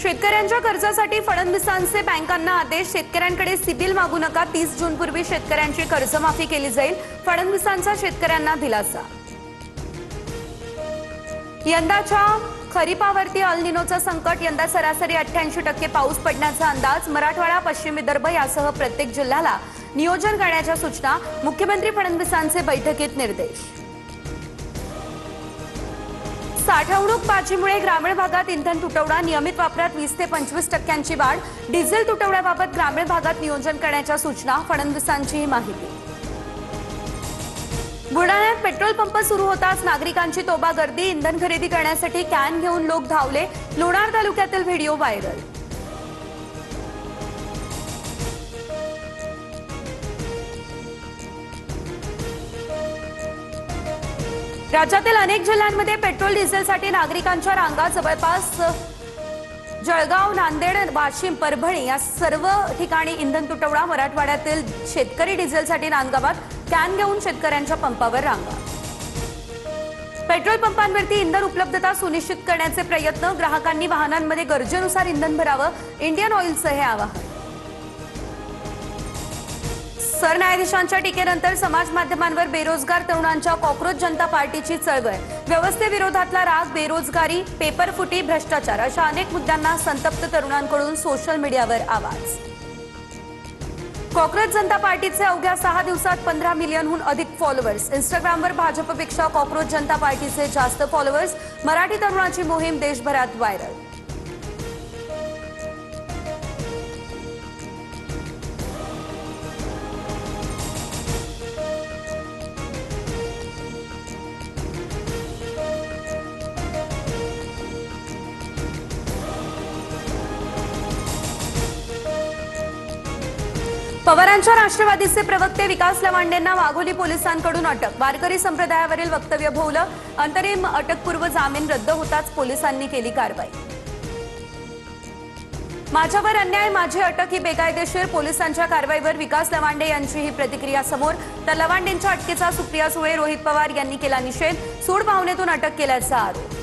शेतकऱ्यांच्या कर्जासाठी फडणवीसांचे बँकांना आदेश। शेतकऱ्यांकडे सिबिल मागू नका। 30 जून पूर्वी शेतकऱ्यांची कर्जमाफी केली जाईल। फडणवीसांचा शेतकऱ्यांना दिलासा। यंदाच्या खरीपावरती अल निनोचं संकट। यंदा सरासरी 88% पाऊस पडण्याचा अंदाज। मराठवाडा, पश्चिम विदर्भ यासह प्रत्येक जिल्ह्याला नियोजन करण्याच्या सूचना। मुख्यमंत्री फडणवीसांचे बैठकीत निर्देश। साठवणूक पाचीमुळे ग्रामीण भागात इंधन तुटवडा। नियमित वापरात 20 ते 25% वाढ। डिझेल तुटवड्याबाबत ग्रामीण भागात नियोजन करण्याच्या सूचना। फडणवीसांची ही माहिती। बुलढाण्यात पेट्रोल पंप सुरू होताच नागरिकांची तोबा गर्दी। इंधन खरेदी करण्यासाठी कॅन घेऊन लोक धावले। लोणार तालुक्यातील व्हिडिओ व्हायरल। राज्यातील अनेक जिल्ह्यांमध्ये पेट्रोल डिझेलसाठी नागरिकांच्या रांगा। जवळपास जळगाव, नांदेड, वाशिम, परभणी या सर्व ठिकाणी इंधन तुटवडा। मराठवाड्यातील शेतकरी डिझेलसाठी नांदगावात कॅन घेऊन शेतकऱ्यांच्या पंपावर रांगा। पेट्रोल पंपांवरती इंधन उपलब्धता सुनिश्चित करण्याचे प्रयत्न। ग्राहकांनी वाहनांमध्ये गरजेनुसार इंधन भरावं। इंडियन ऑइलचं हे आवाहन। सरन्यायाधीशांच्या टीकेनंतर समाज माध्यमांवर बेरोजगार तरुणांच्या कॉक्रोच जनता पार्टीची चळवळ। व्यवस्थेविरोधातला राग, बेरोजगारी, पेपरफुटी, भ्रष्टाचार अशा अनेक मुद्द्यांना संतप्त तरुणांकडून सोशल मीडियावर आवाज। कॉक्रोच जनता पार्टीचे अवघ्या 6 दिवसात 15 मिलियनहून अधिक फॉलोअर्स। इंस्टाग्रामवर भाजपपेक्षा कॉक्रोच जनता पार्टीचे जास्त फॉलोअर्स। मराठी तरुणाची मोहीम देशभरात व्हायरल। पवारांच्या राष्ट्रवादीचे प्रवक्ते विकास लवांडेंना वाघोली पोलिसांकडून अटक। वारकरी संप्रदायावरील वक्तव्य भोवलं। अंतरिम अटकपूर्व जामीन रद्द होताच पोलिसांनी केली कारवाई। माझ्यावर अन्याय, माझी अटक ही बेकायदेशीर। पोलिसांच्या कारवाईवर विकास लवांडे यांची ही प्रतिक्रिया समोर। तर लवांडेंच्या अटकेचा सुप्रिया सुळे, रोहित पवार यांनी केला निषेध। सूड भावनेतून अटक केल्याचा आरोप।